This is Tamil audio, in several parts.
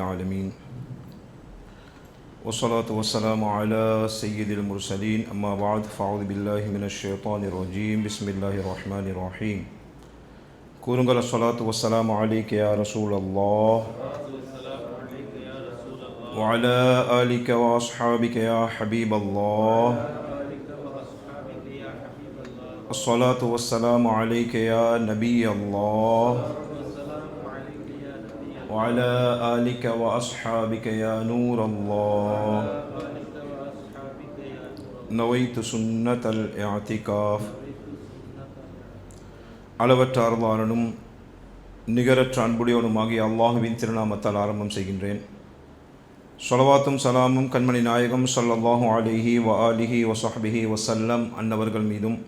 العالمين والصلاة والسلام على سيد المرسلين أما بعد فأعوذ بالله من الشيطان الرجيم بسم الله الرحمن الرحيم கூறுங்கள் الصلاة والسلام عليك يا رسول الله وعلى آلك وأصحابك يا حبيب الله الصلاة والسلام عليك يا نبي الله وعلى آلك وأصحابك يا نور الله نويت سنة الاعتكاف அளவற்ற அருளாளனும் நிகரற்ற அன்புடையவனுமாகிய அல்லாஹுவின் திருநாமத்தால் ஆரம்பம் செய்கின்றேன். ஸலவாத்தும் சலாமும் கண்மணி நாயகம் ஸல்லல்லாஹு அலைஹி வ ஆலிஹி வ ஸஹ்பிஹி வஸல்லம் அன்னவர்கள் மீதும்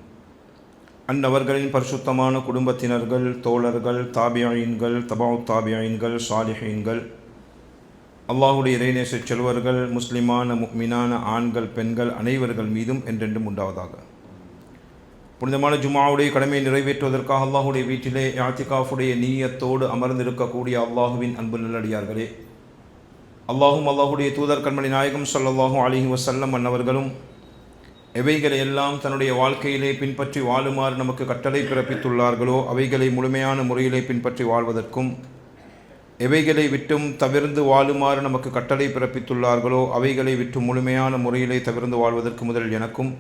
அன்னவர்களின் பரிசுத்தமான குடும்பத்தினர்கள், தோழர்கள், தாபியீன்கள், தபவுத் தாபியீன்கள், சாலிஹீன்கள், அல்லாஹுடைய இறைநேச செல்வர்கள், முஸ்லிமான முஃமினான ஆண்கள், பெண்கள் அனைவர்கள் மீதும் என்றென்றும் உண்டாவதாக. புனிதமான ஜும்ஆவுடைய கடமையை நிறைவேற்றுவதற்காக அல்லாஹுடைய வீட்டிலே இஅ்திகாஃபுடைய நீயத்தோடு அமர்ந்திருக்கக்கூடிய அல்லாஹுவின் அன்பு நல்லடியார்களே, அல்லாஹும் அல்லாஹுடைய தூதர் கண்மணி நாயகம் ஸல்லல்லாஹு அலைஹி வஸல்லம் அன்னவர்களும் எவைகளை எல்லாம் தன்னுடைய வாழ்க்கையிலே பின்பற்றி வாழுமாறு நமக்கு கட்டளை பிறப்பித்துள்ளார்களோ அவைகளை முழுமையான முறையிலே பின்பற்றி வாழ்வதற்கும், எவைகளை விட்டும் தவிர்ந்து வாழுமாறு நமக்கு கட்டளை பிறப்பித்துள்ளார்களோ அவைகளை விட்டு முழுமையான முறையிலே தவிர்ந்து வாழ்வதற்கு முதல் எனக்கும்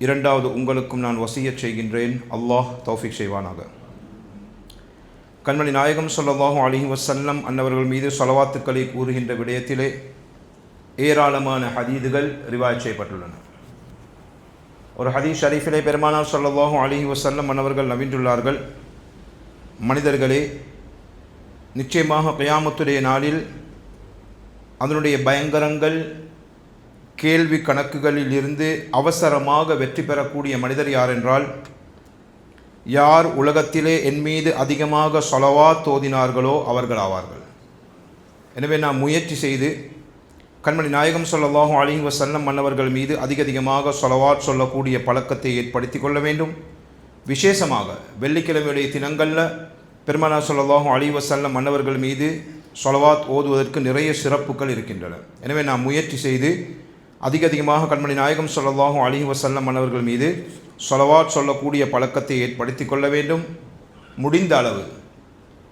இரண்டாவது உங்களுக்கும் நான் வசியச் செய்கின்றேன். அல்லாஹ் தௌஃபீக் செய்வானாக. கண்மணி நாயகம் ஸல்லல்லாஹு அலைஹி வஸல்லம் அன்னவர்கள் மீது ஸலவாத்துக்களை கூறுகின்ற விடயத்திலே ஏராளமான ஹதீதுகள் ரிவாயத் செய்யப்பட்டுள்ளன. ஒரு ஹதீஸ் ஷரீஃபிலே பெருமானார் ஸல்லல்லாஹு அலைஹி வஸல்லம் அன்னவர்கள் நவின்றுள்ளார்கள், மனிதர்களே, நிச்சயமாக கியாமத்துடைய நாளில் அதனுடைய பயங்கரங்கள், கேள்வி கணக்குகளில் இருந்து அவசரமாக வெற்றி பெறக்கூடிய மனிதர் யார் என்றால், யார் உலகத்திலே என் மீது அதிகமாக ஸலவாத் ஓதினார்களோ அவர்கள் ஆவார்கள். எனவே நாம் முயற்சி செய்து கண்மணி நாயகம் ஸல்லல்லாஹு அலைஹி வஸல்லம் மன்னவர்கள் மீது அதிகமாக ஸலவாத் சொல்லக்கூடிய பழக்கத்தை ஏற்படுத்தி கொள்ள வேண்டும். விசேஷமாக வெள்ளிக்கிழமையுடைய தினங்களில் பெருமானார் ஸல்லல்லாஹு அலைஹி வஸல்லம் மன்னவர்கள் மீது ஸலவாத் ஓதுவதற்கு நிறைய சிறப்புகள் இருக்கின்றன. எனவே நாம் முயற்சி செய்து அதிகமாக கண்மணி நாயகம் ஸல்லல்லாஹு அலைஹி வஸல்லம் மன்னவர்கள் மீது ஸலவாத் சொல்லக்கூடிய பழக்கத்தை ஏற்படுத்தி கொள்ள வேண்டும். முடிந்த அளவு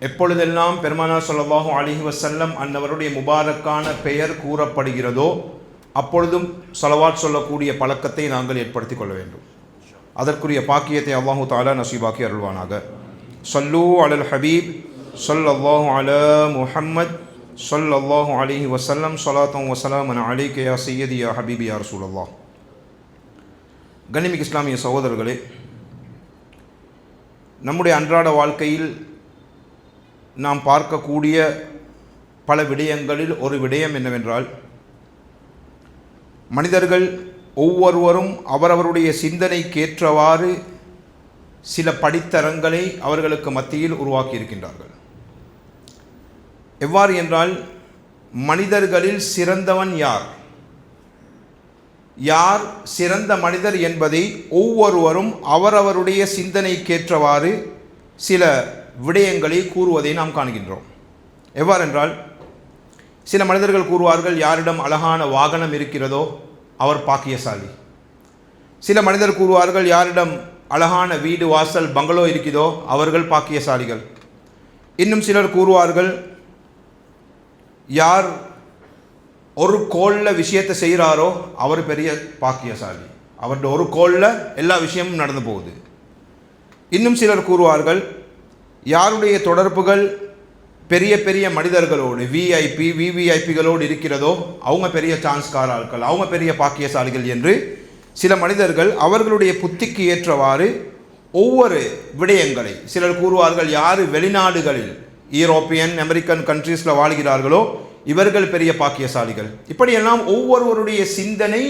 எப்பொழுதெல்லாம் பெருமானார் ஸல்லல்லாஹு அலைஹி வஸல்லம் அன்னவருடைய முபாரக்கான பெயர் கூறப்படுகிறதோ அப்பொழுதும் ஸலவாத் சொல்லக்கூடிய பழக்கத்தை நாங்கள் ஏற்படுத்தி கொள்ள வேண்டும். அதற்குரிய பாக்கியத்தை அல்லாஹு தஆலா நசீபாக்கி அருள்வானாக. ஸல்லூ அலல் ஹபீப் ஸல்லல்லாஹு அலா முஹம்மத் ஸல்லல்லாஹு அலைஹி வஸல்லம் ஸலாத்தன் வ ஸலாமன் அலைக யா சய்யதி யா ஹபீபி யா ரசூலல்லாஹ். கண்ணியமிக்க இஸ்லாமிய சகோதரர்களே, நம்முடைய அன்றாட வாழ்க்கையில் நாம் பார்க்கக்கூடிய பல விடயங்களில் ஒரு விடயம் என்னவென்றால், மனிதர்கள் ஒவ்வொருவரும் அவரவருடைய சிந்தனைக்கேற்றவாறு சில படித்தரங்களை அவர்களுக்கு மத்தியில் உருவாக்கி இருக்கின்றார்கள். எவ்வாறு என்றால், மனிதர்களில் சிறந்தவன் யார், யார் சிறந்த மனிதர் என்பதை ஒவ்வொருவரும் அவரவருடைய சிந்தனைக்கேற்றவாறு சில விடயங்களை கூறுவதை நாம் காண்கின்றோம். எவ்வாறென்றால், சில மனிதர்கள் கூறுவார்கள், யாரிடம் அழகான வாகனம் இருக்கிறதோ அவர் பாக்கியசாலி. சில மனிதர் கூறுவார்கள், யாரிடம் அழகான வீடு, வாசல், பங்களோ இருக்கிறதோ அவர்கள் பாக்கியசாலிகள். இன்னும் சிலர் கூறுவார்கள், யார் ஒரு கோளில் விஷயத்தை செய்கிறாரோ அவர் பெரிய பாக்கியசாலி, அவருடைய ஒரு கோளில் எல்லா விஷயமும் நடந்து போகுது. இன்னும் சிலர் கூறுவார்கள், யாருடைய தொடர்புகள் பெரிய பெரிய மனிதர்களோடு, விவிஐபிகளோடு இருக்கிறதோ அவங்க பெரிய சான்ஸ்கார ஆட்கள், அவங்க பெரிய பாக்கியசாலிகள் என்று சில மனிதர்கள் அவர்களுடைய புத்திக்கு ஏற்றவாறு ஒவ்வொரு விடயங்களை, சிலர் கூறுவார்கள், யார் வெளிநாடுகளில் யூரோப்பியன் அமெரிக்கன் கண்ட்ரீஸில் வாழ்கிறார்களோ இவர்கள் பெரிய பாக்கியசாலிகள். இப்படியெல்லாம் ஒவ்வொருவருடைய சிந்தனை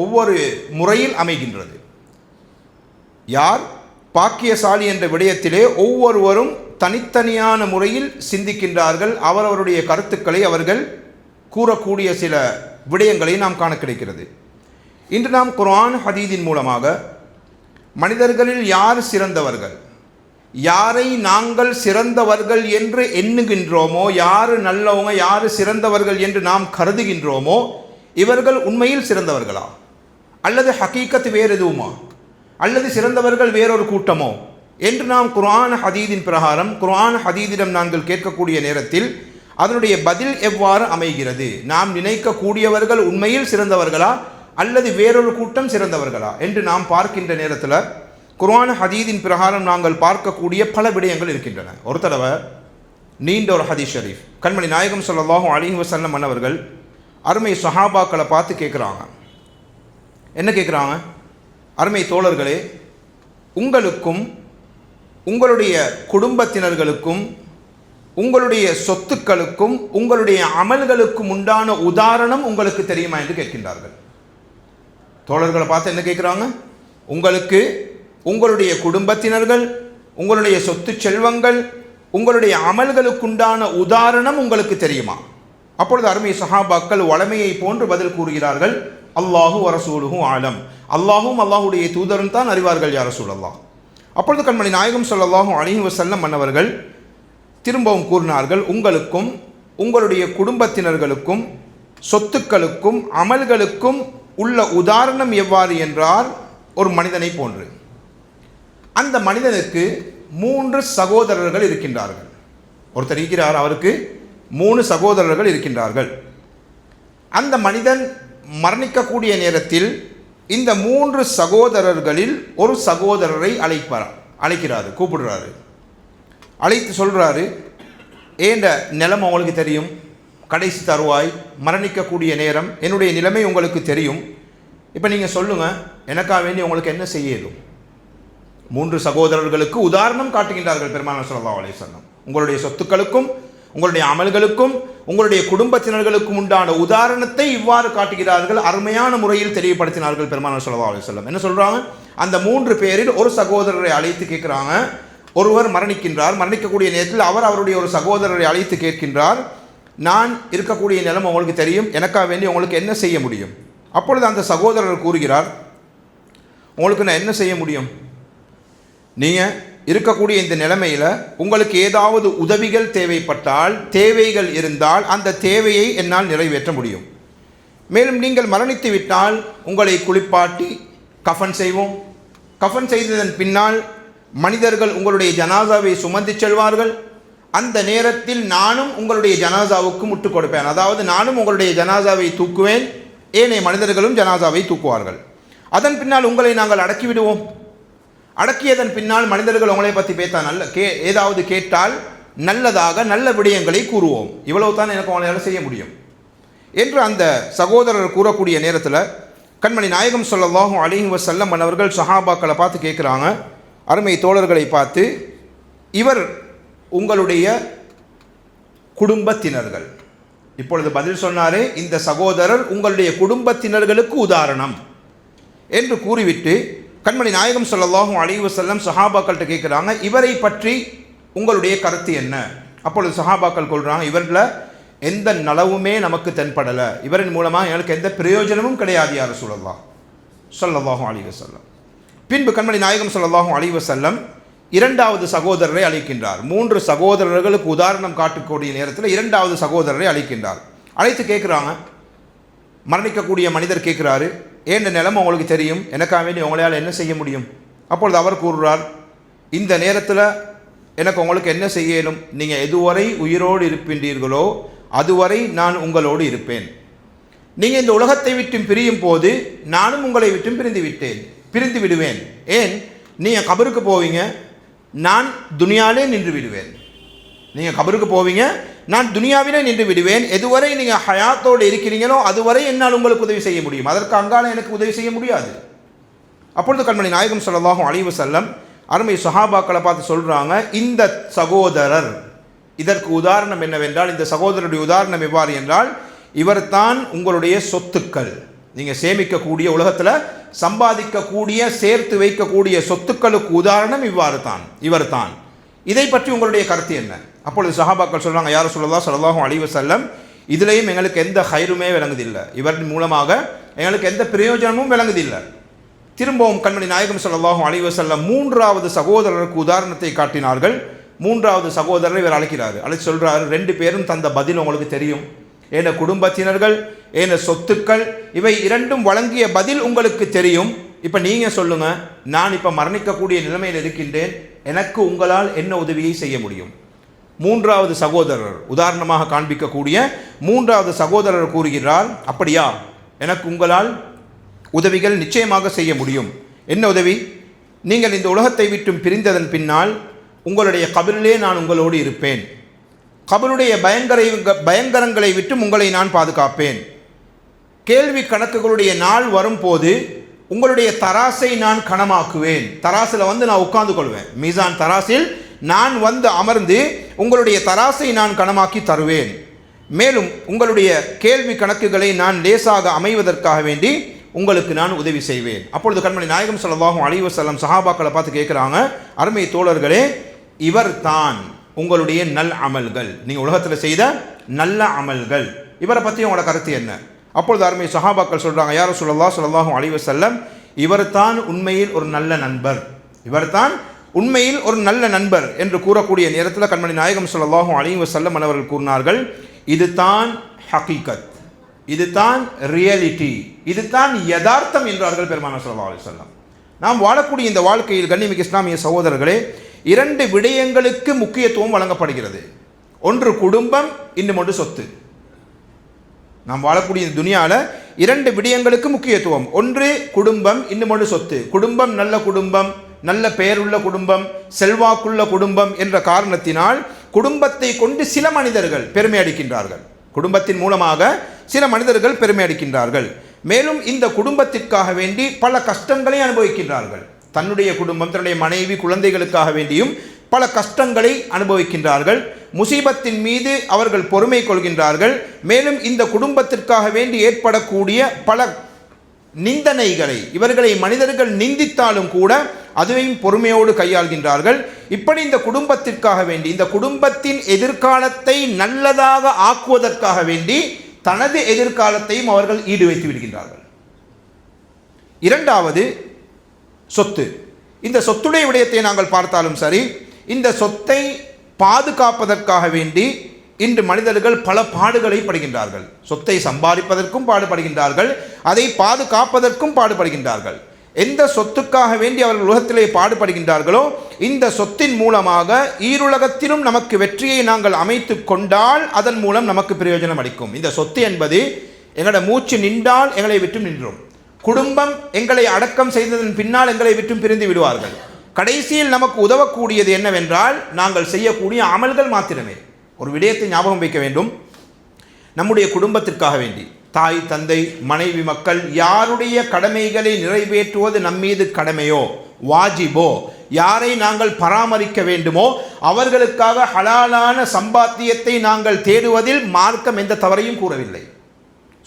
ஒவ்வொரு முறையில் அமைகின்றது. யார் பாக்கியசாலி என்ற விடயத்திலே ஒவ்வொருவரும் தனித்தனியான முறையில் சிந்திக்கின்றார்கள். அவரவருடைய கருத்துக்களை அவர்கள் கூறக்கூடிய சில விடயங்களை நாம் காண கிடைக்கிறது. இன்று நாம் குர்ஆன் ஹதீஸின் மூலமாக மனிதர்களில் யார் சிறந்தவர்கள், யாரை நாங்கள் சிறந்தவர்கள் என்று எண்ணுகின்றோமோ, யாரு நல்லவங்க யாரு சிறந்தவர்கள் என்று நாம் கருதுகின்றோமோ, இவர்கள் உண்மையில் சிறந்தவர்களா அல்லது ஹகீகத் வேறு எதுவுமா அல்லது சிறந்தவர்கள் வேறொரு கூட்டமோ என்று நாம் குர்ஆன் ஹதீதின் பிரகாரம் குர்ஆன் ஹதீதிடம் நாங்கள் கேட்கக்கூடிய நேரத்தில் அதனுடைய பதில் எவ்வாறு அமைகிறது? நாம் நினைக்கக்கூடியவர்கள் உண்மையில் சிறந்தவர்களா அல்லது வேறொரு கூட்டம் சிறந்தவர்களா என்று நாம் பார்க்கின்ற நேரத்தில் குர்ஆன் ஹதீதின் பிரகாரம் நாங்கள் பார்க்கக்கூடிய பல விடயங்கள் இருக்கின்றன. ஒரு தடவை நீண்ட ஒரு ஹதீஸ் ஷரீஃப், கண்மணி நாயகம் ஸல்லல்லாஹு அலைஹி வஸல்லம் அவர்கள் அருமை சஹாபாக்களை பார்த்து கேட்குறாங்க. என்ன கேட்குறாங்க? அருமை தோழர்களே, உங்களுக்கும் உங்களுடைய குடும்பத்தினர்களுக்கும் உங்களுடைய சொத்துக்களுக்கும் உங்களுடைய அமல்களுக்கும் உண்டான உதாரணம் உங்களுக்கு தெரியுமா என்று கேட்கின்றார்கள். தோழர்களை பார்த்து என்ன கேட்குறாங்க? உங்களுக்கு உங்களுடைய குடும்பத்தினர்கள் உங்களுடைய சொத்து செல்வங்கள் உங்களுடைய அமல்களுக்குண்டான உதாரணம் உங்களுக்கு தெரியுமா? அப்பொழுது அருமை சஹாபாக்கள் வளமையை போன்று பதில் கூறுகிறார்கள், அல்லாஹு வரசூலுஹு ஆலம், அல்லாஹும் அல்லாஹுடைய தூதரும் தான் அறிவார்கள் யா ரசூலல்லாஹ். அப்பொழுது கண்மணி நாயகம் ஸல்லல்லாஹு அலைஹி வஸல்லம் அவர்கள் திரும்பவும் கூறினார்கள், உங்களுக்கும் உங்களுடைய குடும்பத்தினர்களுக்கும் சொத்துக்களுக்கும் அமல்களுக்கும் உள்ள உதாரணம் எவ்வாறு என்றால், ஒரு மனிதனை போன்று. அந்த மனிதனுக்கு 3 சகோதரர்கள் இருக்கின்றார்கள். ஒருத்தர் இருக்கிறார், அவருக்கு 3 சகோதரர்கள் இருக்கின்றார்கள். அந்த மனிதன் மரணிக்கக்கூடிய நேரத்தில் இந்த 3 சகோதரர்களில் ஒரு சகோதரரை அழைக்கிறாரு, கூப்பிடுறாரு. அழைத்து சொல்கிறாரு, ஏண்ட நிலைமை உங்களுக்கு தெரியும், கடைசி தருவாய் மரணிக்கக்கூடிய நேரம், என்னுடைய நிலைமை உங்களுக்கு தெரியும். இப்போ நீங்கள் சொல்லுங்கள், எனக்காக வேண்டி உங்களுக்கு என்ன செய்யலும்? 3 சகோதரர்களுக்கு உதாரணம் காட்டுகின்றார்கள் பெருமானார் ஸல்லல்லாஹு அலைஹி வஸல்லம். உங்களுடைய சொத்துக்களுக்கும் உங்களுடைய அமல்களுக்கும் உங்களுடைய குடும்பத்தினர்களுக்கும் உண்டான உதாரணத்தை இவ்வாறு காட்டுகிறார்கள். அருமையான முறையில் தெளிவுபடுத்தினார்கள் பெருமானார் ஸல்லல்லாஹு அலைஹி வஸல்லம். என்ன சொல்கிறாங்க? அந்த 3 பேரில் ஒரு சகோதரரை அழைத்து கேட்குறாங்க. ஒருவர் மரணிக்கின்றார். மரணிக்கக்கூடிய நேரத்தில் அவருடைய ஒரு சகோதரரை அழைத்து கேட்கின்றார், நான் இருக்கக்கூடிய நிலைமை உங்களுக்கு தெரியும், எனக்காக வேண்டி உங்களுக்கு என்ன செய்ய முடியும்? அப்பொழுது அந்த சகோதரர் கூறுகிறார், உங்களுக்கு நான் என்ன செய்ய முடியும்? நீங்கள் இருக்கக்கூடிய இந்த நிலைமையில் உங்களுக்கு ஏதாவது உதவிகள் தேவைப்பட்டால், தேவைகள் இருந்தால் அந்த தேவையை என்னால் நிறைவேற்ற முடியும். மேலும் நீங்கள் மரணித்து விட்டால் உங்களை குளிப்பாட்டி கஃன் செய்வோம். கஃன் செய்ததன் பின்னால் மனிதர்கள் உங்களுடைய ஜனாசாவை சுமந்து செல்வார்கள். அந்த நேரத்தில் நானும் உங்களுடைய ஜனாசாவுக்கு முட்டுக் கொடுப்பேன். அதாவது நானும் உங்களுடைய ஜனாசாவை தூக்குவேன், ஏனைய மனிதர்களும் ஜனாசாவை தூக்குவார்கள். அதன் பின்னால் உங்களை நாங்கள் அடக்கிவிடுவோம். அடக்கியதன் பின்னால் மனிதர்கள் உங்களை பற்றி ஏதாவது கேட்டால் நல்லதாக நல்ல விடயங்களை கூறுவோம். இவ்வளவு தான் எனக்கு உங்களால் செய்ய முடியும் என்று அந்த சகோதரர் கூறக்கூடிய நேரத்தில் கண்மணி நாயகம் ஸல்லல்லாஹு அலைஹி வஸல்லம் அவர்கள் சஹாபாக்களை பார்த்து கேட்குறாங்க, அருமை தோழர்களை பார்த்து, இவர் உங்களுடைய குடும்பத்தினர்கள். இப்பொழுது பதில் சொன்னாரே, இந்த சகோதரர் உங்களுடைய குடும்பத்தினர்களுக்கு உதாரணம் என்று கூறிவிட்டு கண்மணி நாயகம் ஸல்லல்லாஹு அலைஹி வஸல்லம் சஹாபாக்கள்கிட்ட கேட்குறாங்க, இவரை பற்றி உங்களுடைய கருத்து என்ன? அப்பொழுது சஹாபாக்கள் சொல்கிறாங்க, இவரில் எந்த நலவுமே நமக்கு தென்படலை, இவரின் மூலமாக எனக்கு எந்த பிரயோஜனமும் கிடையாது யா ரசூலல்லாஹ் ஸல்லல்லாஹு அலைஹி வஸல்லம். பின்பு கண்மணி நாயகம் ஸல்லல்லாஹு அலைஹி வஸல்லம் 2வது சகோதரரை அழைக்கின்றார். 3 சகோதரர்களுக்கு உதாரணம் காட்டக்கூடிய நேரத்தில் 2வது சகோதரரை அழைக்கின்றார். அழைத்து கேட்குறாங்க, மரணிக்கக்கூடிய மனிதர் கேட்குறாரு, ஏன் நிலைமை உங்களுக்கு தெரியும், எனக்காக வேண்டி உங்களால் என்ன செய்ய முடியும்? அப்பொழுது அவர் கூறுறார், இந்த நேரத்தில் எனக்கு உங்களுக்கு என்ன செய்யலும், நீங்கள் எதுவரை உயிரோடு இருக்கின்றீர்களோ அதுவரை நான் உங்களோடு இருப்பேன். நீங்கள் இந்த உலகத்தை விட்டு பிரியும் போது நானும் உங்களை விட்டும் பிரிந்து விடுவேன். ஏன், நீங்கள் கபருக்கு போவீங்க, நான் துனியாவிலே நின்று விடுவேன். நீங்கள் கபருக்கு போவீங்க, நான் துனியாவிலே நின்று விடுவேன். எதுவரை நீங்கள் ஹயாத்தோடு இருக்கிறீங்களோ அதுவரை என்னால் உங்களுக்கு உதவி செய்ய முடியும், அதற்கு அங்கால எனக்கு உதவி செய்ய முடியாது. அப்பொழுது கண்மணி நாயகம் ஸல்லல்லாஹு அலைஹி வஸல்லம் அருமை சஹாபாக்களை பார்த்து சொல்கிறாங்க, இந்த சகோதரர், இதற்கு உதாரணம் என்னவென்றால், இந்த சகோதரருடைய உதாரணம் எவ்வாறு என்றால், இவர் தான் உங்களுடைய சொத்துக்கள். நீங்கள் சேமிக்கக்கூடிய, உலகத்தில் சம்பாதிக்கக்கூடிய, சேர்த்து வைக்கக்கூடிய சொத்துக்களுக்கு உதாரணம் இவர் தான். இதை பற்றி உங்களுடைய கருத்து என்ன? அப்பொழுது சஹாபாக்கள் சொல்கிறாங்க, யா ரசூலுல்லாஹ் ஸல்லல்லாஹு அலைஹி வஸல்லம், இதிலையும் எங்களுக்கு எந்த ஹைருமே விளங்குதில்லை, இவரின் மூலமாக எங்களுக்கு எந்த பிரயோஜனமும் விளங்குதில்லை. திரும்பவும் கண்மணி நாயகம் ஸல்லல்லாஹு அலைஹி வஸல்லம் மூன்றாவது சகோதரருக்கு உதாரணத்தை காட்டினார்கள். மூன்றாவது சகோதரரை இவர் அழைச்சு சொல்றாரு, 2 பேரும் தந்த பதில் உங்களுக்கு தெரியும், ஏன குடும்பத்தினர்கள் ஏன சொத்துக்கள் இவை இரண்டும் வழங்கிய பதில் உங்களுக்கு தெரியும். இப்போ நீங்கள் சொல்லுங்க, நான் இப்போ மரணிக்கக்கூடிய நிலைமையில் இருக்கின்றேன், எனக்கு உங்களால் என்ன உதவியை செய்ய முடியும்? மூன்றாவது சகோதரர், உதாரணமாக காண்பிக்கக்கூடிய மூன்றாவது சகோதரர் கூறுகிறார், அப்படியா, எனக்கு உங்களால் உதவிகள் நிச்சயமாக செய்ய முடியும். என்ன உதவி? நீங்கள் இந்த உலகத்தை விட்டும் பிரிந்ததன் பின்னால் உங்களுடைய கபரிலே நான் உங்களோடு இருப்பேன். கபருடைய பயங்கரங்களை விட்டும் உங்களை நான் பாதுகாப்பேன். கேள்வி கணக்குகளுடைய நாள் வரும்போது உங்களுடைய தராசை நான் கனமாக்குவேன். தராசில் நான் உட்கார்ந்து கொள்வேன். மீசான் தராசில் நான் அமர்ந்து உங்களுடைய தராசை நான் கனமாக்கி தருவேன். மேலும் உங்களுடைய கேள்வி கணக்குகளை நான் லேசாக அமைவதற்காக வேண்டி உங்களுக்கு நான் உதவி செய்வேன். அப்பொழுது கண்மணி நாயகம் ஸல்லல்லாஹு அலைஹி வஸல்லம் சஹாபாக்களை பார்த்து கேட்குறாங்க, அருமை தோழர்களே, இவர் தான் உங்களுடைய நல் அமல்கள், நீங்கள் உலகத்தில் செய்த நல்ல அமல்கள், இவரை பற்றி உங்களோட கருத்து என்ன? அப்பொழுது அருமை சஹாபாக்கள் சொல்கிறாங்க, யா ரசூலல்லாஹ் ஸல்லல்லாஹு அலைஹி வஸல்லம், இவர் தான் உண்மையில் ஒரு நல்ல நண்பர், இவர் தான் உண்மையில் ஒரு நல்ல நண்பர் என்று கூறக்கூடிய நேரத்தில் கண்மணி நாயகம் ஸல்லல்லாஹு அலைஹி வஸல்லம் அவர்கள் கூறினார்கள், இது தான் ஹகீகத், இது தான் ரியாலிட்டி, இது தான் யதார்த்தம் என்றார்கள் பெருமானார் ஸல்லல்லாஹு அலைஹி வஸல்லம். நாம் வாழக்கூடிய இந்த வாழ்க்கையில் கண்ணியமிக்க இஸ்லாமிய சகோதரர்களே, 2 விடயங்களுக்கு முக்கியத்துவம் வழங்கப்படுகிறது. ஒன்று குடும்பம், இன்னும் ஒன்று சொத்து. நாம் வாழக்கூடிய இந்த துனியாவில் 2 விடயங்களுக்கு முக்கியத்துவம். ஒன்று குடும்பம், இன்னும் ஒன்று சொத்து. குடும்பம் நல்ல குடும்பம், நல்ல பெயருள்ள குடும்பம், செல்வாக்குள்ள குடும்பம் என்ற காரணத்தினால் குடும்பத்தை கொண்டு சில மனிதர்கள் பெருமை அடிக்கின்றார்கள். குடும்பத்தின் மூலமாக சில மனிதர்கள் பெருமை அடிக்கின்றார்கள். மேலும் இந்த குடும்பத்திற்காக வேண்டி பல கஷ்டங்களை அனுபவிக்கின்றார்கள். தன்னுடைய குடும்பம், தன்னுடைய மனைவி, குழந்தைகளுக்காக வேண்டியும் பல கஷ்டங்களை அனுபவிக்கின்றார்கள். முசீபத்தின் மீது அவர்கள் பொறுமை கொள்கின்றார்கள். மேலும் இந்த குடும்பத்திற்காக வேண்டி ஏற்படக்கூடிய பல நிந்தனைகளை இவர்களை மனிதர்கள் நிந்தித்தாலும் கூட அதுவையும் பொறுமையோடு கையாள்கின்றார்கள். இப்படி இந்த குடும்பத்திற்காக வேண்டி, இந்த குடும்பத்தின் எதிர்காலத்தை நல்லதாக ஆக்குவதற்காக வேண்டி தனது எதிர்காலத்தையும் அவர்கள் ஈடு வைத்து விடுகின்றார்கள். இரண்டாவது சொத்து. இந்த சொத்துடைய விடயத்தை நாங்கள் பார்த்தாலும் சரி, இந்த சொத்தை பாதுகாப்பதற்காக வேண்டி இன்று மனிதர்கள் பல பாடுகளை படுகின்றார்கள். சொத்தை சம்பாதிப்பதற்கும் பாடுபடுகின்றார்கள், அதை பாதுகாப்பதற்கும் பாடுபடுகின்றார்கள். எந்த சொத்துக்காக வேண்டி அவர்கள் உலகத்திலே பாடுபடுகின்றார்களோ இந்த சொத்தின் மூலமாக ஈருலகத்திலும் நமக்கு வெற்றியை நாங்கள் அமைத்து கொண்டால் அதன் மூலம் நமக்கு பிரயோஜனம் அளிக்கும். இந்த சொத்து என்பது எங்களோட மூச்சு நின்றால் எங்களை விட்டு நின்றோம். குடும்பம் எங்களை அடக்கம் செய்ததன் பின்னால் எங்களை விட்டும் பிரிந்து விடுவார்கள். கடைசியில் நமக்கு உதவக்கூடியது என்னவென்றால் நாங்கள் செய்யக்கூடிய அமல்கள் மாத்திரமே. ஒரு விடயத்தை ஞாபகம் வைக்க வேண்டும், நம்முடைய குடும்பத்திற்காக வேண்டி தாய், தந்தை, மனைவி, மக்கள் யாருடைய கடமைகளை நிறைவேற்றுவது நம்மீது கடமையோ வாஜிபோ, யாரை நாங்கள் பராமரிக்க வேண்டுமோ அவர்களுக்காக ஹலாலான சம்பாத்தியத்தை நாங்கள் தேடுவதில் மார்க்கம் எந்த தவறையும் கூறவில்லை.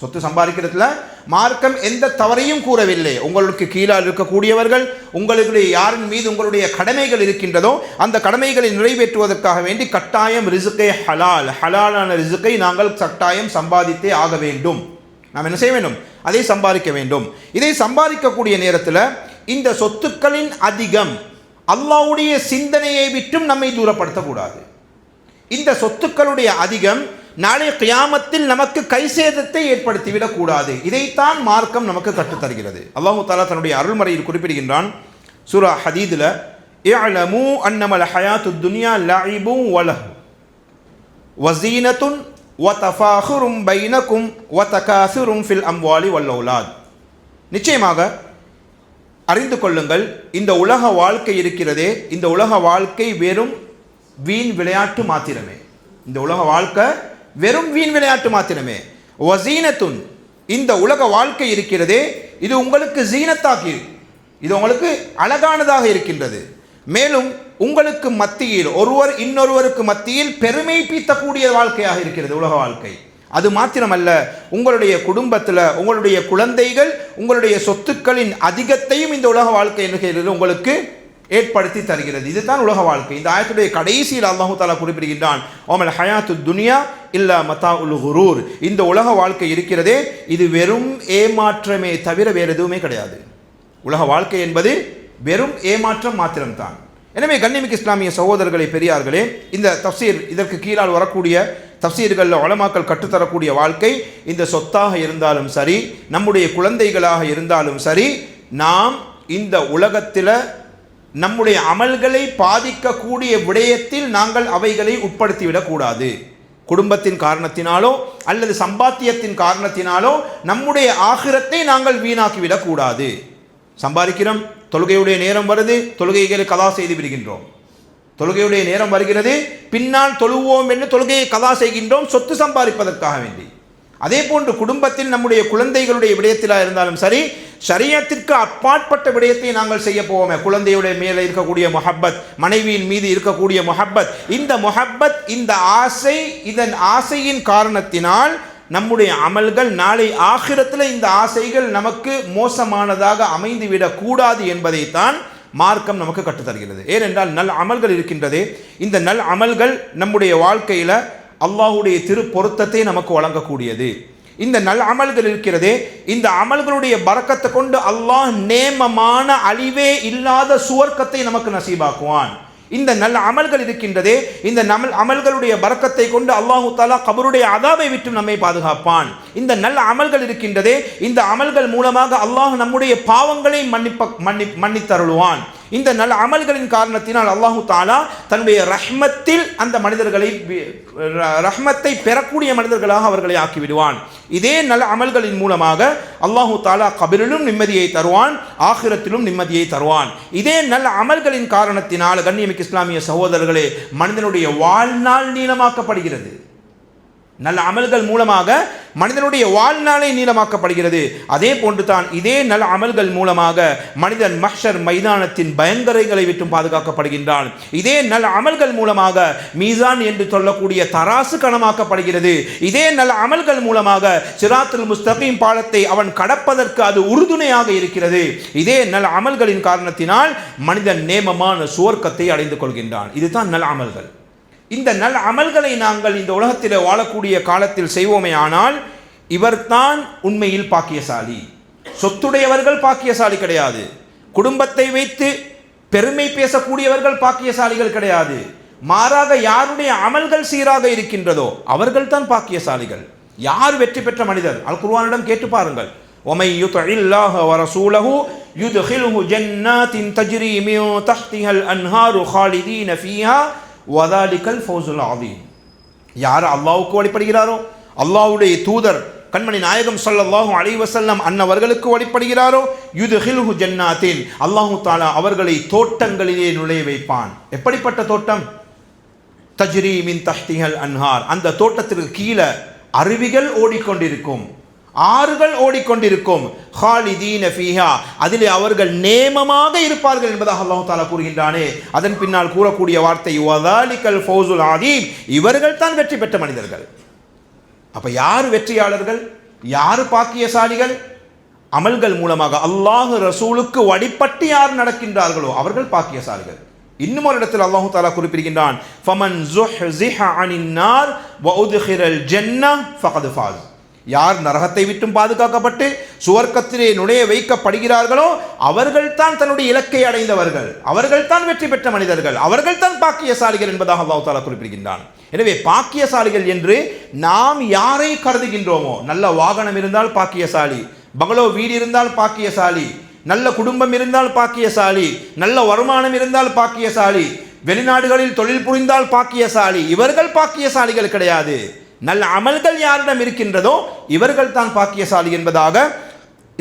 சொத்து சம்பாதிக்கிறதுல மார்க்கம் எந்த தவறையும் கூறவில்லை. உங்களுக்கு கீழால் இருக்கக்கூடியவர்கள், உங்களுக்கு யாரின் மீது உங்களுடைய கடமைகள் இருக்கின்றதோ அந்த கடமைகளை நிறைவேற்றுவதற்காக வேண்டி கட்டாயம் ரிசுக்கை ஹலாலான ரிசுக்கை நாங்கள் கட்டாயம் சம்பாதித்தே ஆக வேண்டும். நாம் என்ன செய்ய வேண்டும்? அதை சம்பாதிக்க வேண்டும். இதை சம்பாதிக்கக்கூடிய நேரத்தில் இந்த சொத்துக்களின் அதிகம் அல்லாஹ்வுடைய சிந்தனையை விட்டும் நம்மை தூரப்படுத்தக்கூடாது. இந்த சொத்துக்களுடைய அதிகம் நாளை கியாமத்தில் நமக்கு கைசேதத்தை ஏற்படுத்திவிடக் கூடாது. இதைத்தான் மார்க்கம் நமக்கு கற்றுத்தருகிறது. அல்லாஹு தஆலா தன்னுடைய அருள்மறையில் குறிப்பிடுகின்றான், சூரா ஹதீதுல, இஅலமு அன்னமல் ஹயாத்துத் துன்யா லஇபுன் வலஹு வஸீனத்துன் வதஃபாஹுரும் பைனக்கும் வதகாசுரும் ஃபில் அம்வாலி வல் அவுலாத். நிச்சயமாக அறிந்து கொள்ளுங்கள், இந்த உலக வாழ்க்கை இருக்கிறதே, இந்த உலக வாழ்க்கை வெறும் வீண் விளையாட்டு மாத்திரமே. இந்த உலக வாழ்க்கை வெறும் வீண் விளையாட்டு மாத்திரமே. வஸீனத்துன், இந்த உலக வாழ்க்கை இருக்கிறதே இது உங்களுக்கு ஜீனத்தாக்கி, இது உங்களுக்கு அழகானதாக இருக்கின்றது. மேலும் உங்களுக்கு மத்தியில் ஒருவர் இன்னொருவருக்கு மத்தியில் பெருமை பீத்தக்கூடிய வாழ்க்கையாக இருக்கிறது உலக வாழ்க்கை. அது மாத்திரமல்ல, உங்களுடைய குடும்பத்தில் உங்களுடைய குழந்தைகள் உங்களுடைய சொத்துக்களின் அதிகத்தையும் இந்த உலக வாழ்க்கை என்ன உங்களுக்கு ஏற்படுத்தி தருகிறது. இதுதான் உலக வாழ்க்கை. இந்த ஆயத்துடைய கடைசியில் அல்லாஹு தஆலா குறிப்பிடுகின்றான், ஓமல் ஹயாத்து துனியா இல்லா மதாஉல் குரூர். இந்த உலக வாழ்க்கை இருக்கிறதே இது வெறும் ஏமாற்றமே தவிர வேறு எதுவுமே கிடையாது. உலக வாழ்க்கை என்பது வெறும் ஏமாற்றம் மாத்திரம்தான். எனவே கண்ணியமிக்க இஸ்லாமிய சகோதரர்களே, பெரியார்களே, இந்த தஃப்சீர், இதற்கு கீழால் வரக்கூடிய தஃப்சீர்களில் உலமாக்கள் கற்றுத்தரக்கூடிய வாழ்க்கை, இந்த சொத்தாக இருந்தாலும் சரி, நம்முடைய குழந்தைகளாக இருந்தாலும் சரி, நாம் இந்த உலகத்தில் நம்முடைய அமல்களை பாதிக்கக்கூடிய விடயத்தில் நாங்கள் அவைகளை உட்படுத்திவிடக்கூடாது. குடும்பத்தின் காரணத்தினாலோ அல்லது சம்பாத்தியத்தின் காரணத்தினாலோ நம்முடைய ஆகிரத்தை நாங்கள் வீணாக்கிவிடக்கூடாது. சம்பாதிக்கிறோம், தொழுகையுடைய நேரம் வருது, தொழுகைகளை கதா செய்து விடுகின்றோம். தொழுகையுடைய நேரம் வருகிறது, பின்னால் தொழுவோம் என்று தொழுகையை கதா செய்கின்றோம், சொத்து சம்பாதிப்பதற்காக வேண்டி. அதே போன்று குடும்பத்தில் நம்முடைய குழந்தைகளுடைய விடயத்திலாக இருந்தாலும் சரி, ஷரியத்திற்கு அப்பாற்பட்ட விடயத்தை நாங்கள் செய்ய போவோமே. குழந்தையுடைய மேலே இருக்கக்கூடிய முஹப்பத், மனைவியின் மீது இருக்கக்கூடிய முஹப்பத், இந்த முஹப்பத், இந்த ஆசை, இதன் ஆசையின் காரணத்தினால் நம்முடைய அமல்கள் நாளை ஆகிரத்தில் இந்த ஆசைகள் நமக்கு மோசமானதாக அமைந்துவிடக்கூடாது என்பதைத்தான் மார்க்கம் நமக்கு கற்றுத்தருகிறது. ஏனென்றால் நல் அமல்கள் இருக்கின்றதே, இந்த நல் அமல்கள் நம்முடைய வாழ்க்கையில் அல்லாஹுடைய திரு பொருத்தத்தை நமக்கு வழங்கக்கூடியது. இந்த நல் அமல்கள் இருக்கிறதே, இந்த அமல்களுடைய பரக்கத்தை கொண்டு அல்லாஹ் நேமமான அழிவே இல்லாத சுவர்க்கத்தை நமக்கு நசீபாக்குவான். இந்த நல்ல அமல்கள் இருக்கின்றதே, இந்த அமல்களுடைய பரக்கத்தை கொண்டு அல்லாஹு தஆலா கபருடைய அதாபை விட்டு நம்மை பாதுகாப்பான். இந்த நல்ல அமல்கள் இருக்கின்றதே, இந்த அமல்கள் மூலமாக அல்லாஹ் நம்முடைய பாவங்களை மன்னித்தருளுவான். இந்த நல்ல அமல்களின் காரணத்தினால் அல்லாஹு தஆலா தன்னுடைய ரஹ்மத்தில் அந்த மனிதர்களை, ரஹ்மத்தை பெறக்கூடிய மனிதர்களாக அவர்களை ஆக்கிவிடுவான். இதே நல்ல அமல்களின் மூலமாக அல்லாஹு தஆலா கபரிலும் நிம்மதியை தருவான், ஆகிரத்திலும் நிம்மதியை தருவான். இதே நல்ல அமல்களின் காரணத்தினால் கண்ணியமிக்க இஸ்லாமிய சகோதரர்களே, மனிதனுடைய வாழ்நாள் நீளமாக்கப்படுகிறது. நல்ல அமல்கள் மூலமாக மனிதனுடைய வாழ்நாளை நீளமாக்கப்படுகிறது. அதே போன்று தான் இதே நல்ல அமல்கள் மூலமாக மனிதன் மஹ்ஷர் மைதானத்தின் பயங்கரங்களை விட்டும் பாதுகாக்கப்படுகின்றான். இதே நல்ல அமல்கள் மூலமாக மீசான் என்று சொல்லக்கூடிய தராசு கணமாக்கப்படுகிறது. இதே நல்ல அமல்கள் மூலமாக சிராத்துல் முஸ்தகீம் பாலத்தை அவன் கடப்பதற்கு அது உறுதுணையாக இருக்கிறது. இதே நல்ல அமல்களின் காரணத்தினால் மனிதன் நேமமான சுவர்க்கத்தை அடைந்து கொள்கின்றான். இதுதான் நல்ல அமல்கள். இந்த நல்ல அமல்களை நாங்கள் இந்த உலகத்தில் வாழக்கூடிய காலத்தில் செய்வோமே ஆனால் இவர்தான் உண்மையில் பாக்கியசாலி. சொத்துடையவர்கள் பாக்கியசாலி கிடையாது. குடும்பத்தை வைத்து பெருமை பேசக்கூடியவர்கள் பாக்கியசாலிகள் கிடையாது. மாறாக யாருடைய அமல்கள் சீராக இருக்கின்றதோ அவர்கள் தான் பாக்கியசாலிகள். யார் வெற்றி பெற்ற மனிதர்? அல் குர்ஆனிடம் கேட்டு பாருங்கள். وَمَن يُطِعِ اللَّهَ وَرَسُولَهُ يُدْخِلْهُ جَنَّاتٍ تَجْرِي مِن تَحْتِهَا الْأَنْهَارُ خَالِدِينَ فِيهَا வதாலிகல் ஃபௌசுல் ஆதீம். யார் அல்லாஹ்வுக்கு வழிபடுகிறாரோ, அல்லாஹ்வுடைய தூதர் கண்மணி நாயகம் ஸல்லல்லாஹு அலைஹி வஸல்லம் அன்னவர்களுக்கு வழிபடுகிறாரோ, யுத்ஹிலுஹு ஜன்னாத்தின், அல்லாஹு தஆலா அவர்களை தோட்டங்களிலே நுழைய வைப்பான். எப்படிப்பட்ட தோட்டம்? தஜ்ரி மின் தஹ்திஹல் அன்ஹார், அந்த தோட்டத்திற்கு கீழே அருவிகள் ஓடிக்கொண்டிருக்கும், ஆறுகள் ஓடிக்கொண்டிருக்கும். ஹாலிதீன ஃபீஹா, அதிலே அவர்கள் நேமமாக இருப்பார்கள் என்பதாக அல்லாஹ் தஆலா கூறுகின்றானே. அதன் பின்னால் கூறக்கூடிய வார்த்தை வதாலிகல் ஃபௌசுல் ஆதீம், இவர்கள் தான் வெற்றி பெற்ற மனிதர்கள். அப்ப யார் வெற்றியாளர்கள், யார் பாக்கியசாலிகள்? அமல்கள் மூலமாக அல்லாஹ் ரசூலுக்கு வழிபட்டு யார் நடக்கின்றார்களோ அவர்கள் பாக்கியசாலிகள். இன்னும் ஒரு இடத்தில் அல்லாஹ் தஆலா குறிப்பிடுகின்றான், ஃபமன் ஸுஹ்ஸிஹ அனின் நார் வ உத்கிரல் ஜன்னஹ் ஃபகத் ஃபாஸ். யார் நரகத்தை விட்டும் பாதுகாக்கப்பட்டு சுவர்க்கத்திலே நுழைய வைக்கப்படுகிறார்களோ அவர்கள் தான் தன்னுடைய இலக்கை அடைந்தவர்கள், அவர்கள் தான் வெற்றி பெற்ற மனிதர்கள், அவர்கள் தான் பாக்கியசாலிகள் என்பதாக அல்லாஹ் தஆலா குறிப்பிடுகின்றான். எனவே பாக்கியசாலிகள் என்று நாம் யாரை கருதுகின்றோமோ, நல்ல வாகனம் இருந்தால் பாக்கியசாலி, பங்களோ வீடு இருந்தால் பாக்கியசாலி, நல்ல குடும்பம் இருந்தால் பாக்கியசாலி, நல்ல வருமானம் இருந்தால் பாக்கியசாலி, வெளிநாடுகளில் தொழில் புரிந்தால் பாக்கியசாலி, இவர்கள் பாக்கியசாலிகள் கிடையாது. நல்ல அமல்கள் யாரிடம் இருக்கின்றதோ இவர்கள் தான் பாக்கியசாலி என்பதாக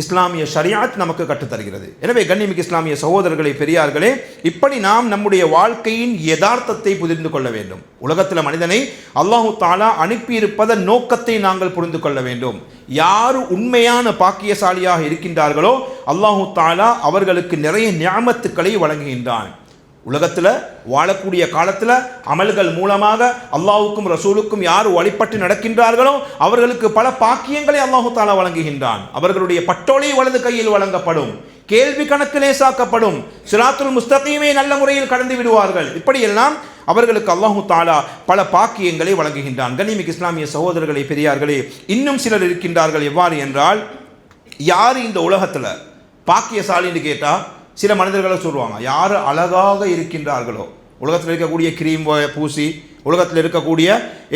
இஸ்லாமிய ஷரியாத் நமக்கு கற்றுத்தருகிறது. எனவே கண்ணியமிக்க இஸ்லாமிய சகோதரர்களே, பெரியார்களே, இப்படி நாம் நம்முடைய வாழ்க்கையின் யதார்த்தத்தை புரிந்து கொள்ள வேண்டும். உலகத்தில் மனிதனை அல்லாஹு தஆலா அனுப்பியிருப்பதன் நோக்கத்தை நாங்கள் புரிந்து கொள்ள வேண்டும். யார் உண்மையான பாக்கியசாலியாக இருக்கின்றார்களோ அல்லாஹு தஆலா அவர்களுக்கு நிறைய நிஅமத்துக்களை வழங்குகின்றான். உலகத்தில் வாழக்கூடிய காலத்தில் அமல்கள் மூலமாக அல்லாஹ்வுக்கும் ரசூலுக்கும் யார் வழிபட்டு நடக்கின்றார்களோ அவர்களுக்கு பல பாக்கியங்களை அல்லாஹு தஆலா வழங்குகின்றான். அவர்களுடைய பட்டோலை வலது கையில் வழங்கப்படும், கேள்வி கணக்கு லேசாக்கப்படும், சிராத்துல் முஸ்தகீமை நல்ல முறையில் கடந்து விடுவார்கள். இப்படியெல்லாம் அவர்களுக்கு அல்லாஹு தஆலா பல பாக்கியங்களை வழங்குகின்றான். கண்ணியமிக்க இஸ்லாமிய சகோதரர்களே, பெரியார்களே, இன்னும் சிலர் இருக்கின்றார்கள். எவ்வாறு என்றால், யார் இந்த உலகத்தில் பாக்கியசாலின்னு கேட்டால் சில மனிதர்களை சொல்லுவாங்க, யார் அழகாக இருக்கின்றார்களோ, உலகத்தில் இருக்கக்கூடிய கிரீம் பூசி, உலகத்தில் இருக்கக்கூடிய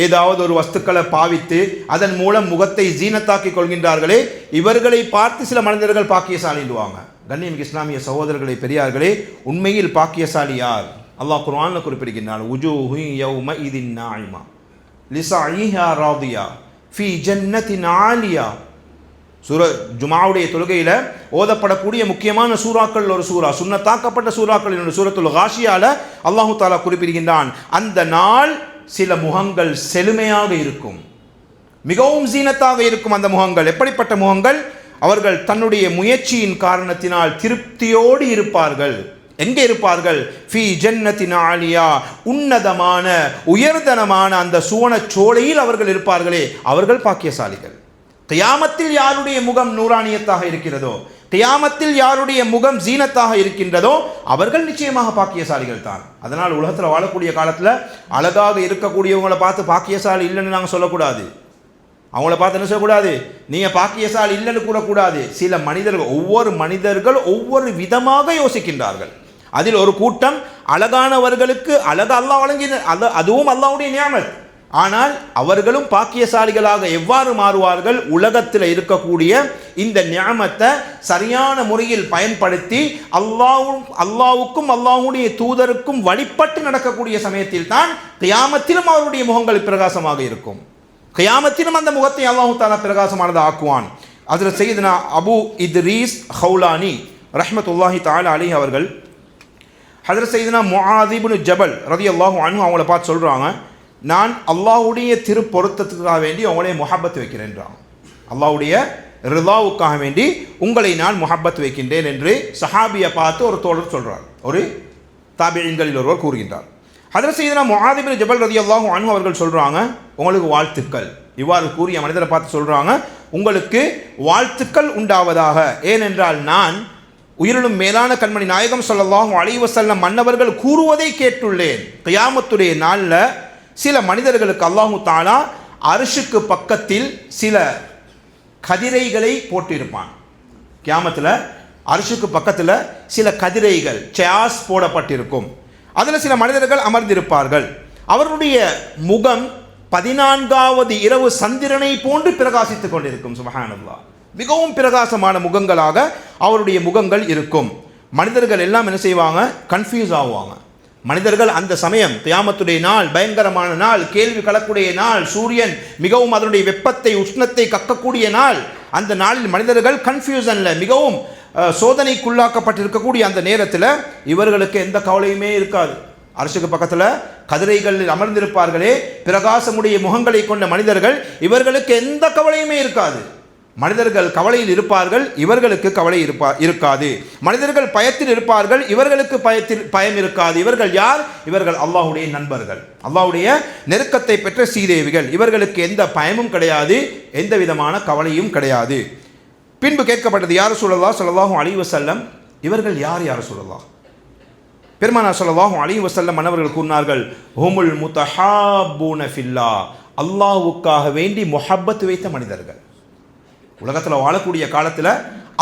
ஏதாவது ஒரு வஸ்துக்களை பாவித்து அதன் மூலம் முகத்தை ஜீனத்தாக்கி கொள்கின்றார்களே, இவர்களை பார்த்து சில மனிதர்கள் பாக்கியசாலிடுவாங்க. கண்ணியமிகு இஸ்லாமிய சகோதரர்களை, பெரியார்களே, உண்மையில் பாக்கியசாலி யார்? அல்லாஹ் குர்ஆன்ல குறிப்பிடுகின்றான், உஜூஹு யௌமஇதின் நாஇமா லிஸஈஹா ராதியா ஃபீ ஜன்னத்தின் ஆலியா. ஜுமாவுடைய தொழுகையில் ஓதப்படக்கூடிய முக்கியமான சூறாக்கள் ஒரு சூறா, சுன்னத்தாக்கப்பட்ட சூறாக்கள் என்னுடைய சூரத்துல் காஷியால அல்லாஹு தாலா குறிப்பிடுகின்றான், அந்த நாள் சில முகங்கள் செழுமையாக இருக்கும், மிகவும் ஜீனத்தாக இருக்கும். அந்த முகங்கள் எப்படிப்பட்ட முகங்கள்? அவர்கள் தன்னுடைய முயற்சியின் காரணத்தினால் திருப்தியோடு இருப்பார்கள். எங்கே இருப்பார்கள்? ஃபீ ஜன்னத்தின் ஆலியா, உன்னதமான உயர்தனமான அந்த சுவனச் சோலையில் அவர்கள் இருப்பார்களே, அவர்கள் பாக்கியசாலிகள். கியாமத்தில் யாருடைய முகம் நூறானியத்தாக இருக்கிறதோ, கியாமத்தில் யாருடைய முகம் ஜீனத்தாக இருக்கின்றதோ, அவர்கள் நிச்சயமாக பாக்கியசாலிகள் தான். அதனால் உலகத்தில் வாழக்கூடிய காலத்தில் அழகாக இருக்கக்கூடியவங்களை பார்த்து பாக்கியசாலி இல்லைன்னு நாங்கள் சொல்லக்கூடாது. அவங்கள பார்த்து என்ன சொல்லக்கூடாது? நீங்கள் பாக்கியசாலி இல்லைன்னு கூறக்கூடாது. சில மனிதர்கள், ஒவ்வொரு விதமாக யோசிக்கின்றார்கள். அதில் ஒரு கூட்டம் அழகானவர்களுக்கு அழகு அல்லாஹ் வழங்கின, அதுவும் அல்லாஹ்வுடைய நியாமத். ஆனால் அவர்களும் பாக்கியசாலிகளாக எவ்வாறு மாறுவார்கள்? உலகத்தில் இருக்கக்கூடிய இந்த நியாமத்தை சரியான முறையில் பயன்படுத்தி அல்லாஹ்வுக்கும் அல்லாஹ்வுடைய தூதருக்கும் வழிபட்டு நடக்கக்கூடிய சமயத்தில் தான் கியாமத்திலும் அவருடைய முகங்கள் பிரகாசமாக இருக்கும். கியாமத்திலும் அந்த முகத்தை அல்லாஹ் தஆலா பிரகாசமானது ஆக்குவான். ஹஜ்ரத் சையதுனா அபு இத்ரீஸ் ஹவுலானி ரஹ்மத்துல்லாஹி தஆலா அலைஹி அவர்கள் ஹஜ்ரத் சையதுனா முஆத் இப்னு ஜபல் ரலியல்லாஹு அன்ஹு அவங்கள பார்த்து சொல்கிறாங்க, நான் அல்லாஹ்வுடைய திருப்பொருத்தத்துக்காக வேண்டி உங்களை முஹப்பத் வைக்கிறேன்றாங்க. அல்லாஹ்வுடைய ரிதாவுக்காக வேண்டி உங்களை நான் முஹப்பத் வைக்கின்றேன் என்று சஹாபியை பார்த்து ஒரு தோழர் சொல்கிறார், ஒரு தாபிஈன்களில் ஒருவர் கூறுகின்றார். ஹஜ்ரத் சையதுனா முஆத் இப்னு ஜபல் ரலியல்லாஹு அன்ஹு அவர்கள் சொல்கிறாங்க, உங்களுக்கு வாழ்த்துக்கள். இவ்வாறு கூறிய மனிதரை பார்த்து சொல்கிறாங்க, உங்களுக்கு வாழ்த்துக்கள் உண்டாவதாக. ஏனென்றால் நான் உயிரிலும் மேலான கண்மணி நாயகம் ஸல்லல்லாஹு அலைஹி வஸல்லம் மன்னவர்கள் கூறுவதை கேட்டுள்ளேன். கியாமத்துடைய நாளில் சில மனிதர்களுக்கு அல்லாஹு தஆலா அர்ஷுக்கு பக்கத்தில் சில கதிரைகளை போட்டிருப்பான். கியாமத்தில் அர்ஷுக்கு பக்கத்தில் சில கதிரைகள், சேர்ஸ் போடப்பட்டிருக்கும். அதில் சில மனிதர்கள் அமர்ந்திருப்பார்கள். அவருடைய முகம் 14வது இரவு சந்திரனை போன்று பிரகாசித்துக் கொண்டிருக்கும். சுப்ஹானல்லாஹ், மிகவும் பிரகாசமான முகங்களாக அவருடைய முகங்கள் இருக்கும். மனிதர்கள் எல்லாம் என்ன செய்வாங்க? கன்ஃபியூஸ் ஆகுவாங்க. மனிதர்கள் அந்த சமயம் கியாமத்துடைய நாள், பயங்கரமான நாள், கேள்வி கலக்கூடிய நாள், சூரியன் மிகவும் அதனுடைய வெப்பத்தை உஷ்ணத்தை கக்கக்கூடிய நாள். அந்த நாளில் மனிதர்கள் கன்ஃபியூஷனில் மிகவும் சோதனைக்குள்ளாக்கப்பட்டிருக்கக்கூடிய அந்த நேரத்தில் இவர்களுக்கு எந்த கவலையுமே இருக்காது. அரசுக்கு பக்கத்தில் கதிரைகளில் அமர்ந்திருப்பார்களே, பிரகாசமுடைய முகங்களை கொண்ட மனிதர்கள், இவர்களுக்கு எந்த கவலையுமே இருக்காது. மனிதர்கள் கவலையில் இருப்பார்கள், இவர்களுக்கு கவலை இருக்காது. மனிதர்கள் பயத்தில் இருப்பார்கள், இவர்களுக்கு பயம் இருக்காது. இவர்கள் யார்? இவர்கள் அல்லாஹ்வுடைய நண்பர்கள், அல்லாஹ்வுடைய நெருக்கத்தை பெற்ற சீதேவிகள். இவர்களுக்கு எந்த பயமும் கிடையாது, எந்த விதமான கவலையும் கிடையாது. பின்பு கேட்கப்பட்டது, யார் ரசூலுல்லாஹ் ஸல்லல்லாஹு அலைஹி வஸல்லம், இவர்கள் யார் ரசூலுல்லாஹ்? பெருமானார் ஸல்லல்லாஹு அலைஹி வஸல்லம் மன்னவர்கள் கூறினார்கள், ஹுமுல் முத்தஹாப்பூன ஃபில்லாஹ், அல்லாஹ்வுக்காக வேண்டி முஹப்பத் வைத்த மனிதர்கள். உலகத்தில் வாழக்கூடிய காலத்தில்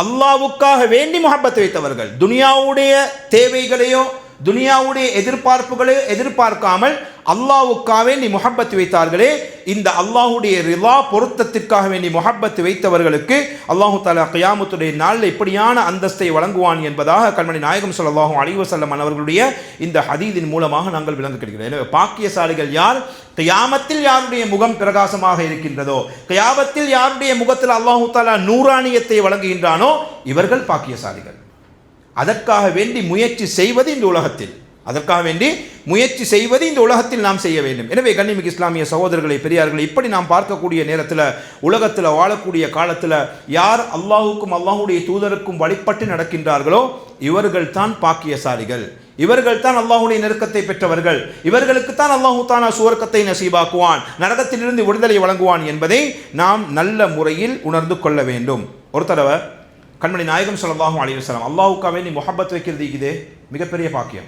அல்லாஹ்வுக்காக வேண்டி முஹப்பத் வைத்தவர்கள். துனியாவுடைய தேவைகளையோ துனியாவுடைய எதிர்பார்ப்புகளையோ எதிர்பார்க்காமல் அல்லாஹ்வுக்காக வேண்டி முஹப்பத் வைத்தார்களே, இந்த அல்லாஹ்வுடைய ரிலா பொருத்தத்திற்காக வேண்டி முஹப்பத் வைத்தவர்களுக்கு அல்லாஹு தஆலா கியாமத்துடைய நாளில் இப்படியான அந்தஸ்தை வழங்குவான் என்பதாக கண்மணி நாயகம் ஸல்லல்லாஹு அலைஹி வஸல்லம் அவர்களுடைய இந்த ஹதீஸின் மூலமாக நாங்கள் விளங்க கிடைக்கிறோம். எனவே பாக்கியசாலிகள் யார்? கியாமத்தில் யாருடைய முகம் பிரகாசமாக இருக்கின்றதோ, கியாமத்தில் யாருடைய முகத்தில் அல்லாஹு தஆலா நூறானியத்தை வழங்குகின்றானோ, இவர்கள் பாக்கியசாலிகள். அதற்காக வேண்டி முயற்சி செய்வது இந்த உலகத்தில், அதற்காக வேண்டி முயற்சி செய்வது இந்த உலகத்தில் நாம் செய்ய வேண்டும். எனவே கண்ணியமிகு இஸ்லாமிய சகோதரர்களை, பெரியார்களை, இப்படி நாம் பார்க்கக்கூடிய நேரத்தில், உலகத்தில் வாழக்கூடிய காலத்தில் யார் அல்லாஹுக்கும் அல்லாஹுடைய தூதருக்கும் வழிபட்டு நடக்கின்றார்களோ இவர்கள் தான் பாக்கியசாலிகள். இவர்கள் தான் அல்லாஹுடைய நெருக்கத்தை பெற்றவர்கள். இவர்களுக்கு தான் அல்லாஹு தஆலா சுவர்க்கத்தை நசீபாக்குவான், நரகத்திலிருந்து விடுதலை வழங்குவான் என்பதை நாம் நல்ல முறையில் உணர்ந்து கொள்ள வேண்டும். ஒரு தடவை கண்மணி நாயகம் ஸல்லல்லாஹு அலைஹி வஸல்லம் அல்லாஹ்வுக்காக வேண்டி முஹப்பத் வைக்கிறது இதே மிகப்பெரிய பாக்கியம்.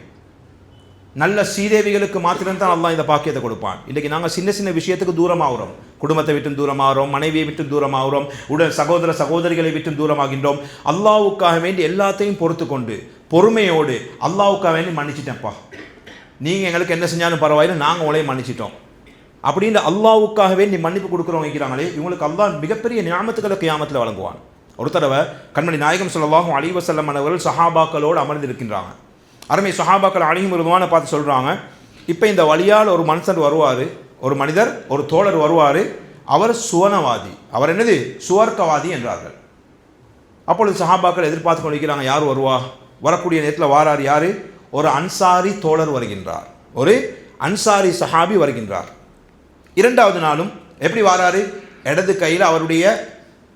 நல்ல சீதேவிகளுக்கு மாத்திரம்தான் அல்லாஹ் இந்த பாக்கியத்தை கொடுப்பான். இன்றைக்கி நாங்கள் சின்ன சின்ன விஷயத்துக்கு தூரமாகிறோம். குடும்பத்தை விட்டு தூரமாகிறோம், மனைவியை விட்டு தூரமாகிறோம், உடன் சகோதர சகோதரிகளை விட்டு தூரமாகின்றோம். அல்லாஹ்வுக்காக வேண்டி எல்லாத்தையும் பொறுத்து கொண்டு பொறுமையோடு அல்லாஹ்வுக்காக வேண்டி மன்னிச்சிட்டேன்ப்பா, நீங்கள் எங்களுக்கு என்ன செஞ்சாலும் பரவாயில்லை, நாங்கள் உங்களையும் மன்னிச்சிட்டோம் அப்படின்னு அல்லாஹ்வுக்காக வேண்டி மன்னிப்பு கொடுக்குறவங்க இருக்கிறாங்களே, இவங்களுக்கு அல்லாஹ் மிகப்பெரிய நியாமத்துக்களை கியாமத்தில் வழங்குவான். ஒரு தடவை கண்மணி நாயகம் ஸல்லல்லாஹு அலைஹி வஸல்லம் அவர்கள் சஹாபாக்களோடு அமர்ந்திருக்கின்றாங்க. அருமை சஹாபாக்கள் அலைஹிம் ரிதுவானை பார்த்து சொல்கிறாங்க, இப்போ இந்த வழியால் ஒரு மனுஷன் வருவார், ஒரு மனிதர், ஒரு தோழர் வருவார், அவர் சுவனவாதி, அவர் என்னது சுவர்க்கவாதி என்றார்கள். அப்பொழுது சஹாபாக்கள் எதிர்பார்த்து கொண்டிருக்கிறாங்க, யார் வருவா? வரக்கூடிய நேரத்தில் வாரார் யார்? ஒரு அன்சாரி தோழர் வருகின்றார், ஒரு அன்சாரி சஹாபி வருகின்றார். இரண்டாவது நாளும் எப்படி வாராரு? இடது கையில் அவருடைய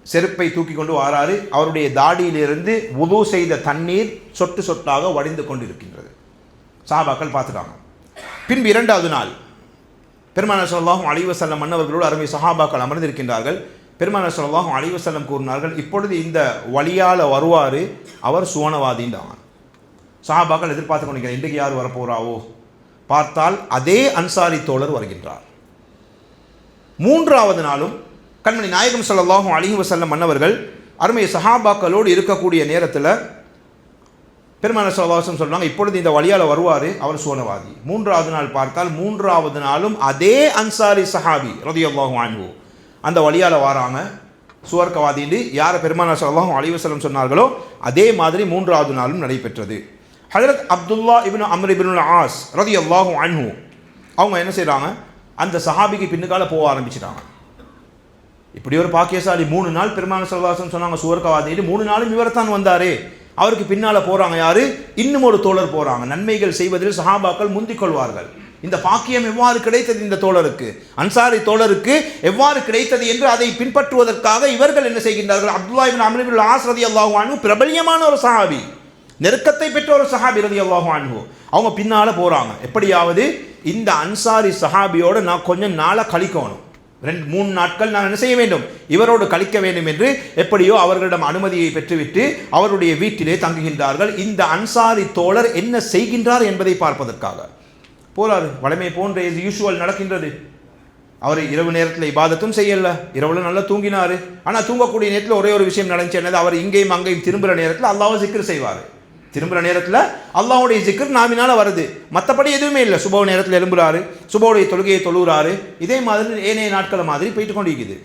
செருப்பை தூக்கி கொண்டு வாராரு. அவருடைய தாடியிலிருந்து வுது செய்த தண்ணீர் சொட்டு சொட்டாக வடிந்து கொண்டிருக்கின்றது. சஹாபாக்கள் பார்த்துட்டாங்க. பின்பு இரண்டாவது நாள் பெருமானார் ஸல்லல்லாஹு அலைஹி வஸல்லம் மன்னவர்களோடு அருமை சஹாபாக்கள் அமர்ந்திருக்கின்றார்கள். பெருமானார் ஸல்லல்லாஹு அலைஹி வஸல்லம் கூறினார்கள், இப்பொழுது இந்த வழியால் வருவார், அவர் சுவனவாதின்றாங்க. சஹாபாக்கள் எதிர்பார்த்து கொண்டிருக்கிறார், இன்றைக்கு யார் வரப்போறாவோ? பார்த்தால் அதே அன்சாரி தோழர் வருகின்றார். மூன்றாவது நாளும் கண்மணி நாயகம் ஸல்லல்லாஹு அலைஹி வஸல்லம் மன்னவர்கள் அருமை சஹாபாக்களோடு இருக்கக்கூடிய நேரத்தில் பெருமானார் ஸல்லல்லாஹு அலைஹி வஸல்லம் சொல்றாங்க, இப்பொழுது இந்த வழியால் வருவார், அவர் சுவனவாதி. மூன்றாவது நாள் பார்த்தால் மூன்றாவது நாளும் அதே அன்சாரி சஹாபி ரலியல்லாஹு அன்ஹு அந்த வழியால் வராங்க, சுவர்க்கவாதின்னு யாரை பெருமானார் ஸல்லல்லாஹு அலைஹி வஸல்லம் சொன்னார்களோ அதே மாதிரி மூன்றாவது நாளும் நடைபெற்றது. ஹஜ்ரத் அப்துல்லா இப்னு அம்ர் இப்னுல் ஆஸ் ரலியல்லாஹு அன்ஹு அவங்க என்ன செய்கிறாங்க, அந்த சஹாபிக்கு பின்னுக்கால போக ஆரம்பிச்சிட்டாங்க. இப்படி ஒரு பாக்கியசாலி 3 நாள் பெருமானார் ஸல்லல்லாஹு அலைஹி வஸல்லம் சொன்னாங்க சுவர்க்கவாதின்னு, 3 நாளும் இவர் தான் வந்தாரே, அவருக்கு பின்னால் போகிறாங்க யார்? இன்னும் ஒரு தோழர் போகிறாங்க. நன்மைகள் செய்வதில் சஹாபாக்கள் முந்திக் கொள்வார்கள். இந்த பாக்கியம் எவ்வாறு கிடைத்தது இந்த தோழருக்கு, அன்சாரி தோழருக்கு எவ்வாறு கிடைத்தது என்று அதை பின்பற்றுவதற்காக இவர்கள் என்ன செய்கின்றார்கள்? அப்துல்லா இப்னு அம்ர் இப்னுல் ஆஸ் ரலியல்லாஹு அன்ஹு பிரபல்யமான ஒரு சஹாபி, நெருக்கத்தை பெற்ற ஒரு சஹாபி ரலியல்லாஹு அன்ஹு, அவங்க பின்னால் போகிறாங்க. எப்படியாவது இந்த அன்சாரி சஹாபியோடு நான் கொஞ்சம் நாளை கழிக்கணும், 2-3 நாட்கள் நான் என்ன செய்ய வேண்டும், இவரோடு கழிக்க வேண்டும் என்று எப்படியோ அவர்களிடம் அனுமதியை பெற்றுவிட்டு அவருடைய வீட்டிலே தங்குகின்றார்கள். இந்த அன்சாரி தோழர் என்ன செய்கின்றார் என்பதை பார்ப்பதற்காக போறாரு. வளமை போன்ற யூசுவல் நடக்கின்றது. அவர் இரவு நேரத்தில் இபாதத்தும் செய்யல, இரவுல நல்லா தூங்கினார். ஆனால் தூங்கக்கூடிய நேரத்தில் ஒரே ஒரு விஷயம் நடந்துச்சு, என்னது, அவர் இங்கேயும் அங்கேயும் திரும்புகிற நேரத்தில் அல்லாஹ்வை ஜிக்ர் செய்வார். திரும்புகிற நேரத்தில் அல்லாஹ்வுடைய ஜிக்ர் நாவினால வருது, மற்றபடி எதுவுமே இல்லை. சுபஹ் நேரத்தில் எழும்புறாரு, சுபஹுடைய தொழுகையை தொழுகிறாரு. இதே மாதிரி ஏனைய நாட்களை மாதிரி போயிட்டு கொண்டிருக்குது.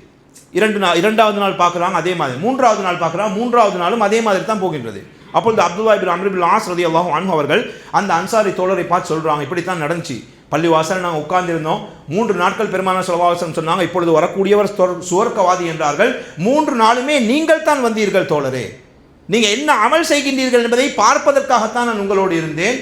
இரண்டாவது நாள் பார்க்குறாங்க அதே மாதிரி, மூன்றாவது நாள் பார்க்குறாங்க, மூன்றாவது நாளும் அதே மாதிரி தான் போகின்றது. அப்பொழுது அப்துல்லா இப்னு அம்ர் இப்னுல் ஆஸ் ரலியல்லாஹு அன்ஹு அவர்கள் அந்த அன்சாரி தோழரை பார்த்து சொல்கிறாங்க, இப்படித்தான் நடந்துச்சு, பள்ளிவாசல் நாங்கள் உட்கார்ந்திருந்தோம், 3 நாட்கள் பெருமானார் ஸல்லல்லாஹு அலைஹி வஸல்லம் சொன்னாங்க, இப்பொழுது வரக்கூடியவர் சுவர்க்கவாதி என்றார்கள். 3 நாளுமே நீங்கள் தான் வந்தீர்கள் தோழரே, நீங்கள் என்ன அமல் செய்கின்றீர்கள் என்பதை பார்ப்பதற்காகத்தான் நான் உங்களோடு இருந்தேன்.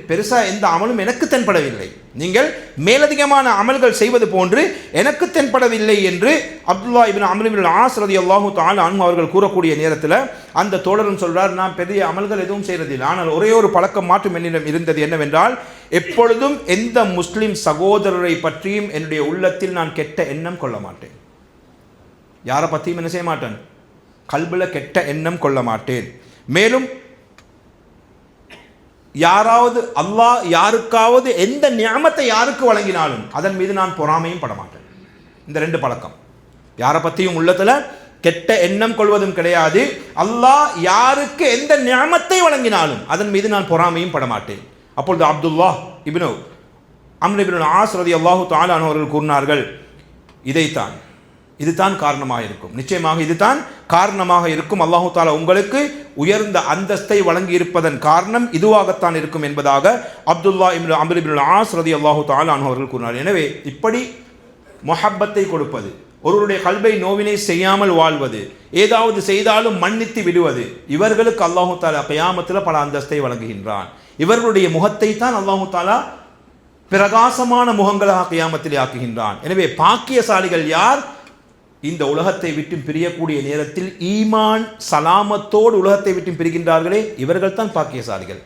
பெருசாக எந்த அமலும் எனக்கு தென்படவில்லை, நீங்கள் மேலதிகமான அமல்கள் செய்வது போன்று எனக்கு தென்படவில்லை என்று அப்துல்லா இப்னு அம்ர் இப்னுல் ஆஸ் ரலியல்லாஹு தஆலா அன்ஹு அவர்கள் கூறக்கூடிய நேரத்தில் அந்த தோழரும் சொல்றார், நான் பெரிய அமல்கள் எதுவும் செய்கிறதில்லை, ஆனால் ஒரே ஒரு பழக்கம் மாற்றம் என்னிடம் இருந்தது, என்னவென்றால் எப்பொழுதும் எந்த முஸ்லிம் சகோதரரை பற்றியும் என்னுடைய உள்ளத்தில் நான் கெட்ட எண்ணம் கொள்ள மாட்டேன். யாரை பற்றியும் என்ன செய்ய மாட்டேன், கல்பில் கெட்ட எண்ணம் கொள்ள மாட்டேன். மேலும் யாராவது அல்லாஹ் யாருக்காவது எந்த நியாமத்தை யாருக்கு வழங்கினாலும் அதன் மீது நான் பொறாமையும் பட மாட்டேன். இந்த 2 பழக்கம், யாரை பற்றியும் உள்ளத்தில் கெட்ட எண்ணம் கொள்வதும் கிடையாது, அல்லாஹ் யாருக்கு எந்த நியாமத்தை வழங்கினாலும் அதன் மீது நான் பொறாமையும் பட மாட்டேன். அப்பொழுது அப்துல்லா இப்னு அம்ர் இப்னுல் ஆஸ் ரலியல்லாஹு தஆலா அன்ஹு அவர்கள் கூறினார்கள், இதுதான் காரணமாக இருக்கும், நிச்சயமாக இதுதான் காரணமாக இருக்கும், அல்லாஹு தஆலா உங்களுக்கு உயர்ந்த அந்தஸ்தை வழங்கி இருப்பதன் காரணம் இதுவாகத்தான் இருக்கும் என்பதாக அப்துல்லா இப்னு அம்ர் இப்னுல் ஆஸ் ரலியல்லாஹு தஆலா அன்ஹு அவர்கள் கூறினார். எனவே இப்படி முஹப்பத்தை கொடுப்பது, ஒருவருடைய கல்பை நோவினை செய்யாமல் வாழ்வது, ஏதாவது செய்தாலும் மன்னித்து விடுவது, இவர்களுக்கு அல்லாஹு தஆலா கியாமத்தில் பல அந்தஸ்தை வழங்குகின்றான். இவர்களுடைய முகத்தை தான் அல்லாஹு தஆலா பிரகாசமான முகங்களாக கியாமத்திலே ஆக்குகின்றான். எனவே பாக்கியசாலிகள் யார்? இந்த உலகத்தை விட்டு பிரியக்கூடிய நேரத்தில் ஈமான் சலாமத்தோடு உலகத்தை விட்டு பிரிகின்றார்களே, இவர்கள் தான் பாக்கியசாலிகள்.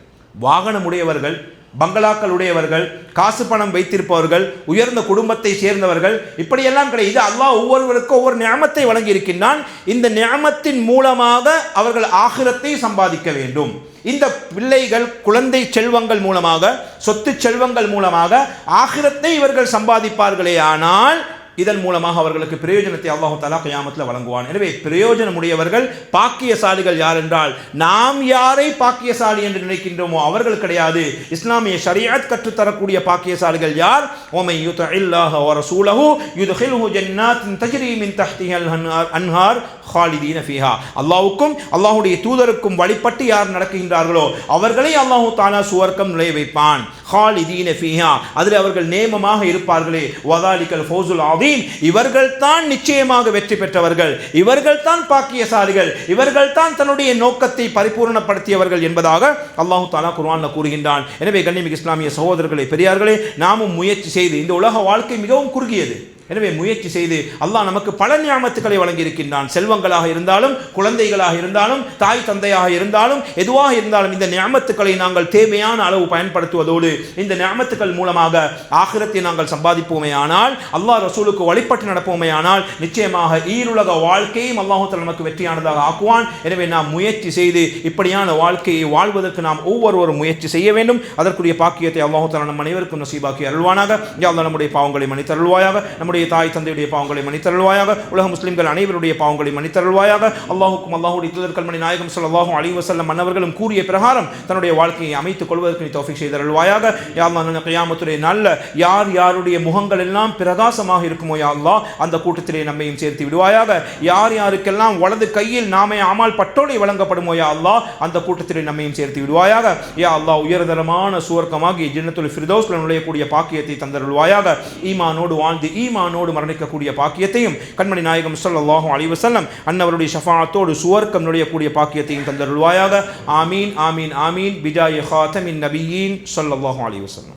வாகனம் உடையவர்கள் பங்களாக்கள் உடையவர்கள், காசு பணம் வைத்திருப்பவர்கள், உயர்ந்த குடும்பத்தை சேர்ந்தவர்கள், இப்படியெல்லாம் கிடையாது. இது அல்லாஹ் ஒவ்வொருவருக்கும் ஒவ்வொரு நியமத்தை வழங்கி இருக்கின்றான். இந்த நியமத்தின் மூலமாக அவர்கள் ஆகிரத்தை சம்பாதிக்க வேண்டும். இந்த பிள்ளைகள், குழந்தை செல்வங்கள் மூலமாக, சொத்து செல்வங்கள் மூலமாக ஆகிரத்தை இவர்கள் சம்பாதிப்பார்களே ஆனால் இதன் மூலமாக அவர்களுக்கு பிரயோஜனத்தை அல்லாஹ் தஆலா கியாமத்தில் வழங்குவான். எனவே பிரயோஜனமுடையவர்கள் பாக்கியசாலிகள் யார் என்றால், நாம் யாரை பாக்கியசாலி என்று நினைக்கின்றோமோ அவர்கள் கிடையாது. இஸ்லாமிய ஷரீஅத் கற்றுத்தரக்கூடிய பாக்கியசாலிகள் யார்? وَمَن يُطِعِ اللَّهَ وَرَسُولَهُ يُدْخِلْهُ جَنَّاتٍ تَجْرِي مِن تَحْتِهَا الْأَنْهَارُ خَالِدِينَ فِيهَا. அல்லாஹ்வுக்கும் அல்லாஹ்வுடைய தூதருக்கும் வழிபட்டு யார் நடக்கின்றார்களோ அவர்களை அல்லாஹ் தஆலா சுவர்க்கம் நுழைய வைப்பான். خَالِدِينَ فِيهَا, அதில் அவர்கள் நேமமாக இருப்பார்களே. வதாலிகல் ஃபௌசுல் ஆதீம், இவர்கள் தான் நிச்சயமாக வெற்றி பெற்றவர்கள், இவர்கள் தான் பாக்கியசாலிகள், இவர்கள் தான் தன்னுடைய நோக்கத்தை பரிபூர்ணப்படுத்தியவர்கள் என்பதாக அல்லாஹ் தஆலா குர்ஆன்ல கூறுகின்றான். எனவே கண்ணியமிகு இஸ்லாமிய சகோதரர்களே, பெரியார்களே, நாமும் முயற்சி செய்து, இந்த உலக வாழ்க்கை மிகவும் குறுகியது. எனவே முயற்சி செய்து அல்லாஹ் நமக்கு பல நியாமத்துக்களை வழங்கி இருக்கின்றான். செல்வங்களாக இருந்தாலும், குழந்தைகளாக இருந்தாலும், தாய் தந்தையாக இருந்தாலும், எதுவாக இருந்தாலும் இந்த நியாமத்துக்களை நாங்கள் தேவையான அளவு பயன்படுத்துவதோடு இந்த நியாமத்துக்கள் மூலமாக ஆகிரத்தை நாங்கள் சம்பாதிப்போமே ஆனால், அல்லாஹ் ரசூலுக்கு வழிபட்டு நடப்போமே ஆனால் நிச்சயமாக ஈருலக வாழ்க்கையும் அல்லாஹ் தஆலா நமக்கு வெற்றியானதாக ஆக்குவான். எனவே நாம் முயற்சி செய்து இப்படியான வாழ்க்கையை வாழ்வதற்கு நாம் ஒவ்வொருவரும் முயற்சி செய்ய வேண்டும். அதற்குரிய பாக்கியத்தை அல்லாஹ் தஆலா நம் அனைவருக்கும் நசீபாக்கி அருள்வானாக. யா அல்லாஹ் நம்முடைய பாவங்களை மன்னித்தருள்வாயாக, நம்முடைய தாய் தந்தையுடைய பாவங்களை மன்னித்தருள்வாயாக, உலக முஸ்லிம்கள் அனைவருடைய பாவங்களை மன்னித்தருள்வாயாக. அல்லாஹ்வுக்கும் அல்லாஹ்வுடைய தூதர் கண்மணி நாயகம் ஸல்லல்லாஹு அலைஹி வஸல்லம் அன்னவர்களும் கூறிய பிரகாரம் தன்னுடைய வாழ்க்கையை அமைத்துக் கொள்வதற்கு நீ தௌஃபீக் செய்தருள்வாயாக. யா அல்லாஹ் கியாமத்துடைய நல்ல யார் யாருடைய முகங்கள் எல்லாம் பிரகாசமாக இருக்குமோ யா அல்லாஹ் அந்த கூட்டத்திலே நம்மையும் சேர்த்து விடுவாயாக. யார் யாருக்கெல்லாம் வலது கையில் நாமே அமால் பட்டோலை வழங்கப்படுமோ யா அல்லாஹ் அந்த கூட்டத்திலே நம்மையும் சேர்த்து விடுவாயாக. யா அல்லாஹ் உயர்தரமான சுவர்க்கமாகிய ஜன்னத்துல் ஃபிர்தௌஸ்ல நுழையக்கூடிய பாக்கியத்தை தந்தருள்வாயாக. ஈமானோடு வாழ்ந்து ஈமானோடு மரணிக்கக்கூடிய பாக்கியத்தையும் கண்மணி நாயகம் ஸல்லல்லாஹு அலைஹி வஸல்லம் அன்னவருடைய ஷஃபாஅத்தோடு சுவர்க்கம் நுழையக்கூடிய பாக்கியத்தையும் தந்தருள்வாயாக. ஆமீன் ஆமீன் ஆமீன் பிஜாய் ஹாத்தமின் நபியீன் ஸல்லல்லாஹு அலைஹி வஸல்லம்.